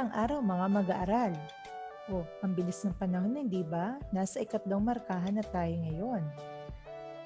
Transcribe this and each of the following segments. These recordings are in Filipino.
Magandang araw mga mag-aaral. Ang bilis ng panahon, hindi ba? Nasa ikatlong markahan na tayo ngayon.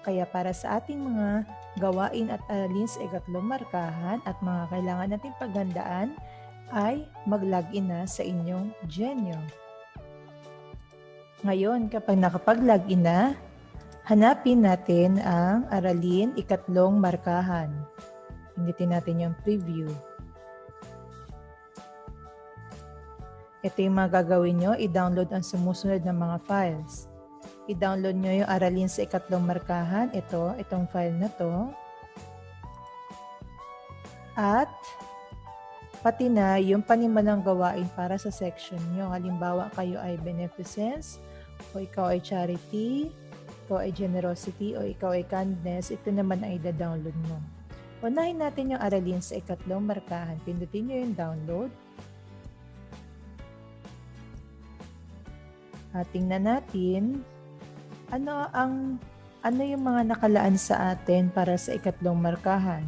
Kaya para sa ating mga gawain at aralin sa ikatlong markahan at mga kailangan nating paghandaan, ay mag-login na sa inyong Genio. Ngayon, kapag nakapag-login na, hanapin natin ang aralin ikatlong markahan. Pindutin natin yung preview. Ito yung mga gagawin nyo, i-download ang sumusunod na mga files. I-download nyo yung aralin sa ikatlong markahan, itong file na to. At pati na yung panimalang gawain para sa section nyo. Halimbawa, kayo ay beneficence, o ikaw ay charity, ikaw ay generosity, o ikaw ay kindness, ito naman ay i-download mo. Unahin natin yung aralin sa ikatlong markahan. Pindutin nyo yung download. At tingnan natin ano yung mga nakalaan sa atin para sa ikatlong markahan.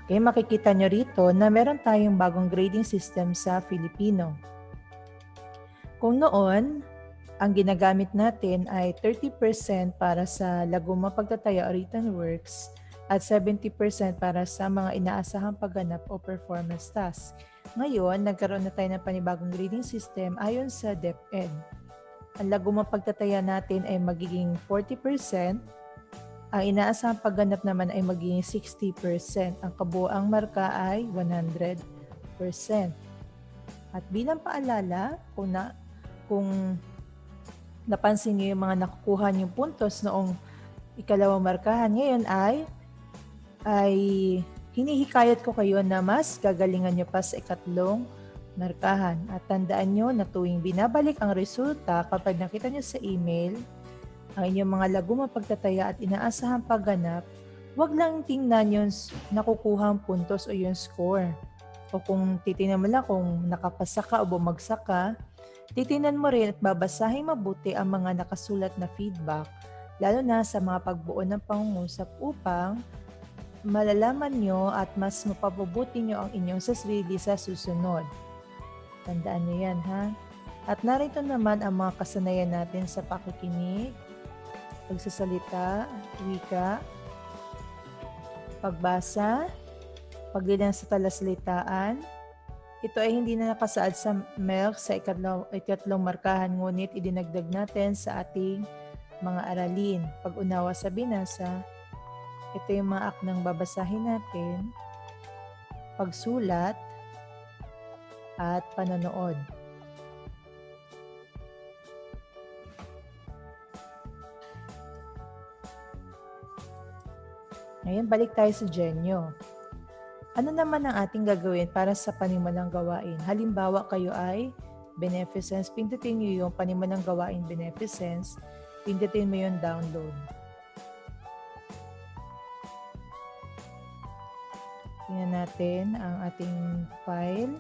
Okay, makikita nyo rito na meron tayong bagong grading system sa Filipino. Kung noon, ang ginagamit natin ay 30% para sa laguma pagtataya o written works at 70% para sa mga inaasahang pagganap o performance tasks. Ngayon, nagkaroon na tayo ng panibagong grading system ayon sa DepEd. Ang lagumang pagtataya natin ay magiging 40%, ang inaasahang pagganap naman ay magiging 60%, ang kabuuang marka ay 100%. At bilang paalala, kung napansin niyo yung mga nakukuha niyong puntos noong ikalawang markahan, ngayon ay hinihikayat ko kayo na mas gagalingan nyo pa sa ikatlong markahan. At tandaan nyo na tuwing binabalik ang resulta kapag nakita nyo sa email ang inyong mga lagumang pagtataya at inaasahang pagganap, huwag lang tingnan yung nakukuhang puntos o yung score. O kung titingnan mo lang kung nakapasa ka o bumagsak ka, titingnan mo rin at babasahin mabuti ang mga nakasulat na feedback, lalo na sa mga pagbuo ng pangungusap upang malalaman nyo at mas mapapabuti nyo ang inyong sarili sa susunod. Tandaan nyo yan, ha? At narito naman ang mga kasanayan natin sa pakikinig, pagsasalita, wika, pagbasa, paglilang sa talasalitaan. Ito ay hindi na nakasaad sa MELC sa ikatlong markahan, ngunit idinagdag natin sa ating mga aralin. Pag-unawa sa binasa, ito yung mga aknang babasahin natin, pagsulat, at panonood. Ngayon, balik tayo sa Genio. Ano naman ang ating gagawin para sa panimulang gawain? Halimbawa, kayo ay beneficence, pindutin nyo yung panimulang gawain beneficence, pindutin mo yung download. Tingnan natin ang ating file.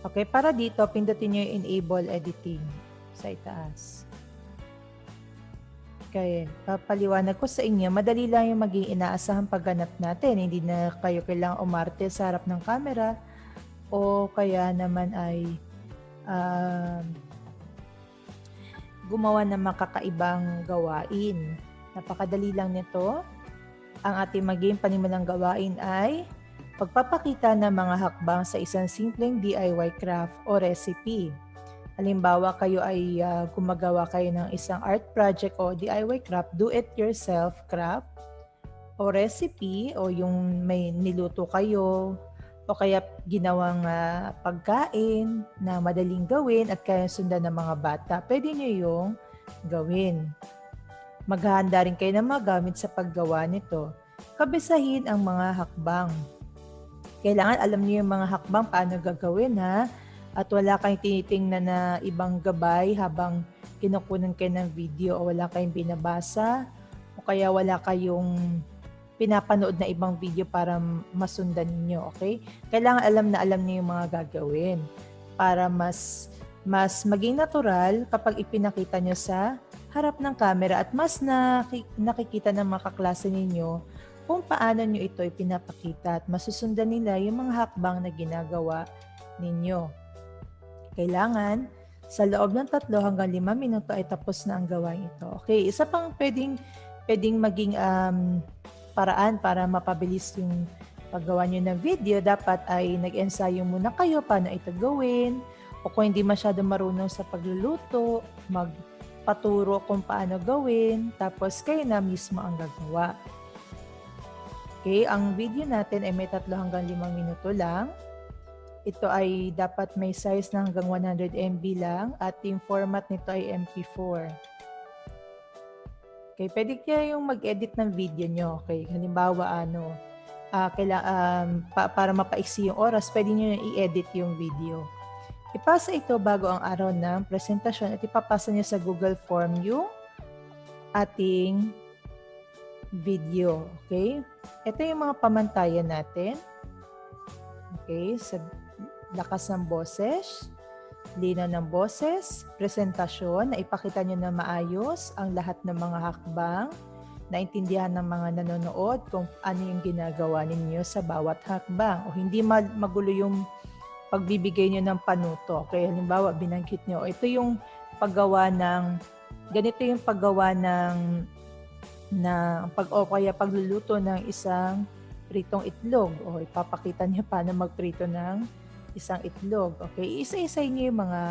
Okay, para dito, pindutin nyo yung enable editing sa itaas. Okay, papaliwanag ko sa inyo, madali lang yung maging inaasahang pagganap natin. Hindi na kayo kailangang umarte sa harap ng camera o kaya naman ay gumawa ng makakaibang gawain. Napakadali lang nito. Ang ating maging panimulang gawain ay pagpapakita ng mga hakbang sa isang simpleng DIY craft o recipe. Halimbawa, kayo ay gumagawa kayo ng isang art project o DIY craft, do-it-yourself craft o recipe o yung may niluto kayo o kaya ginawang pagkain na madaling gawin at kaya sundan ng mga bata. Pwede nyo yung gawin. Maghahanda rin kayo ng mga gamit sa paggawa nito. Kabisahin ang mga hakbang. Kailangan alam niyo yung mga hakbang paano gagawin, ha? At wala kayong tinitingnan na ibang gabay habang kinukunan kayo ng video o wala kayong binabasa o kaya wala kayong pinapanood na ibang video para masundan niyo, okay? Kailangan alam niyo yung mga gagawin para mas maging natural kapag ipinakita niyo sa harap ng camera at mas nakikita ng mga kaklase ninyo kung paano nyo ito ipinapakita at masusundan nila yung mga hakbang na ginagawa ninyo. Kailangan sa loob ng 3 hanggang 5 minuto ay tapos na ang gawain ito. Okay, isa pang pwedeng maging paraan para mapabilis yung paggawa nyo ng video, dapat ay nag-ensayo muna kayo paano ito gawin, o kung hindi masyado marunong sa pagluluto, magpaturo kung paano gawin, tapos kayo na mismo ang gagawa. Okay, ang video natin ay may 3 hanggang 5 minuto lang. Ito ay dapat may size na hanggang 100 MB lang at yung format nito ay MP4. Okay, pwede kayo yung mag-edit ng video nyo. Okay, halimbawa para mapaiksi yung oras, pwede nyo i-edit yung video. Ipasa ito bago ang araw ng presentasyon at ipapasa nyo sa Google Form yung ating video. Okay? Ito yung mga pamantayan natin. Okay? Sa lakas ng boses, linaw ng boses, presentasyon, na ipakita nyo na maayos ang lahat ng mga hakbang, naintindihan ng mga nanonood kung ano yung ginagawa ninyo sa bawat hakbang. O hindi magulo yung pagbibigay nyo ng panuto. Okay? Halimbawa, binanggit nyo, ito yung paggawa ng, ganito yung paggawa ng pagluluto ng isang pritong itlog, o ipapakita niyo paano magprito ng isang itlog. Okay, isa-isa niyo yung mga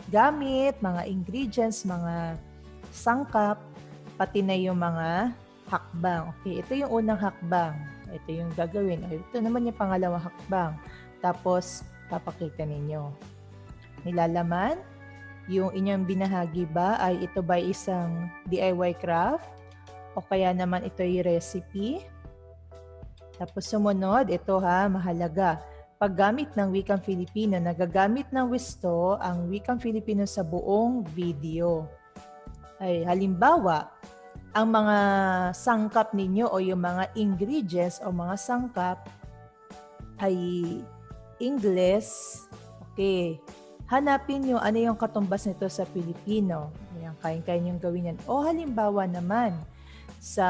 gamit, mga ingredients, mga sangkap, pati na yung mga hakbang. Okay, ito yung unang hakbang. Ito yung gagawin. Ito naman yung pangalawang hakbang. Tapos papakita ninyo. Nilalaman, yung inyong binahagi ba ay ito ba isang DIY craft o kaya naman ito yung recipe. Tapos sumunod, ito mahalaga. Paggamit ng wikang Filipino, nagagamit ng Wisto ang wikang Filipino sa buong video. Ay, halimbawa, ang mga sangkap ninyo o yung mga ingredients o mga sangkap ay English. Okay. Hanapin nyo ano yung katumbas nito sa Filipino. Ayan, kaya niyong gawin yan. O halimbawa naman, sa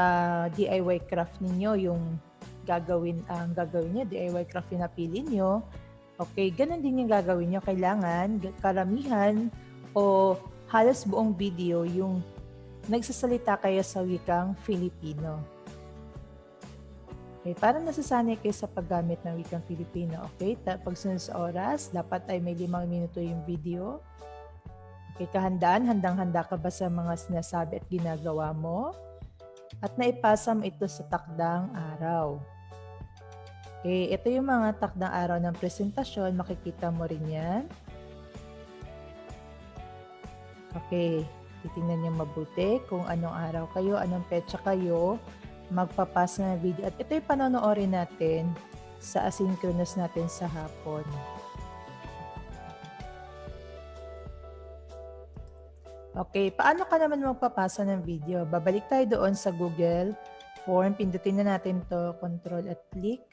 DIY craft ninyo, yung gagawin nyo, DIY craft yung napili nyo, okay, ganun din yung gagawin nyo. Kailangan karamihan o halos buong video yung nagsasalita kayo sa wikang Filipino. Okay, para nasasanay kayo sa paggamit ng wikang Filipino. Okay, pagsunod sa oras, dapat ay may 5 minuto yung video. Okay, kahandaan, handang-handa ka ba sa mga sinasabi at ginagawa mo? At naipasa mo ito sa takdang araw. Okay, ito yung mga takdang araw ng presentasyon. Makikita mo rin yan. Okay, titingnan niyo mabuti kung anong araw kayo, anong petsa kayo magpapasa ng video. At ito yung panonoodin natin sa asynchronous natin sa hapon. Okay, paano ka naman magpapasa ng video? Babalik tayo doon sa Google Form. Pindutin na natin to, Control at click.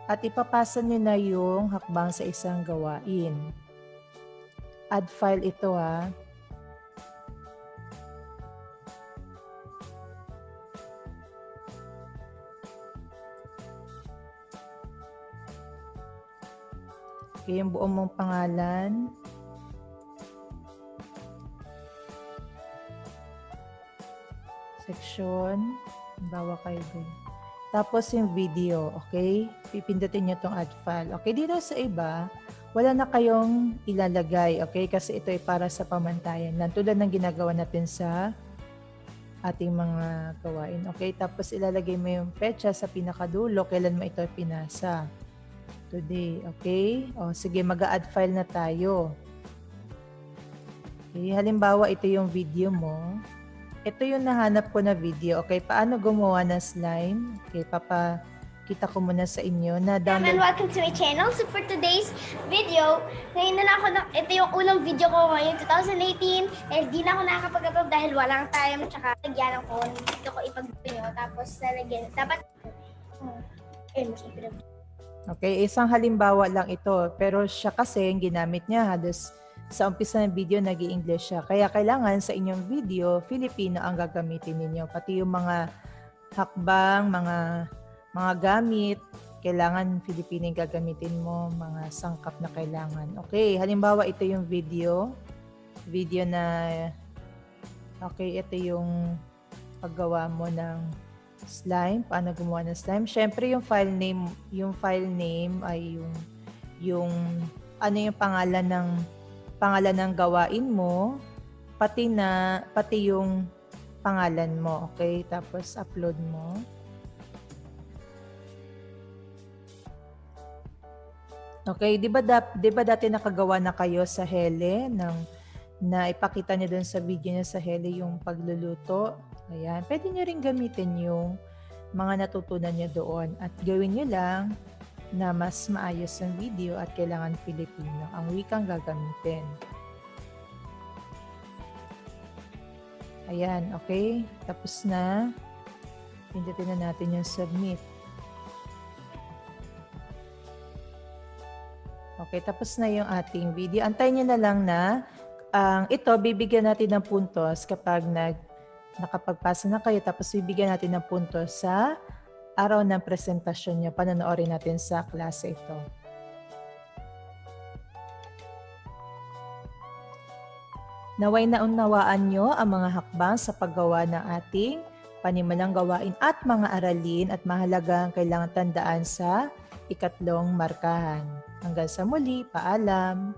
At ipapasa nyo na yung hakbang sa isang gawain. Add file ito Okay, yung buong mong pangalan. Section. Bawa kayo din. Tapos yung video, okay? Pipindutin nyo itong add file. Okay, dito sa iba, wala na kayong ilalagay, okay? Kasi ito ay para sa pamantayan lang. Tulad ng ginagawa natin sa ating mga gawain. Okay, tapos ilalagay mo yung petsa sa pinakadulo, kailan mo ito pinasa. Today, okay? O, sige, mag-add file na tayo. Okay, halimbawa, ito yung video mo. Ito yung nahanap ko na video. Okay, paano gumawa ng slime? Okay, Ipakita ko muna sa inyo na And download. welcome to my channel. So for today's video, ngayon na ako, ito yung unang video ko ngayon, 2018. Eh, di na ako nakakapag-upload dahil walang time. Tsaka, lagyan ko, dito ko ipag-video nyo. Tapos, lalagyan, dapat, Okay, isang halimbawa lang ito. Pero siya kasi, yung ginamit niya, halos sa umpisa ng video, nag-i-English siya. Kaya kailangan sa inyong video, Filipino ang gagamitin ninyo. Pati yung mga hakbang, mga gamit, kailangan Filipino yung gagamitin mo, mga sangkap na kailangan. Okay, halimbawa ito yung video na, okay, ito yung paggawa mo ng slime, paano gumawa ng slime. Syempre yung file name ay yung ano yung pangalan ng gawain mo, pati yung pangalan mo, okay? Tapos upload mo. Okay, 'di ba dati nakagawa na kayo sa Hele na ipakita niyo doon sa video niya sa Hele yung pagluluto. Ayan, pwede niyo ring gamitin yung mga natutunan niyo doon at gawin niyo lang na mas maayos ang video at kailangan Filipino ang wikang gagamitin. Ayan, okay? Tapos na. Pindutin na natin yung submit. Okay, tapos na yung ating video. Antayin nyo na lang na ito, bibigyan natin ng puntos kapag nakapagpasa na kayo. Tapos bibigyan natin ng puntos sa araw ng presentasyon nyo. Panonoorin natin sa klase ito. Naway naunawaan nyo ang mga hakbang sa paggawa ng ating panimulang gawain at mga aralin at mahalagang kailangan tandaan sa ikatlong markahan. Hanggang sa muli, paalam!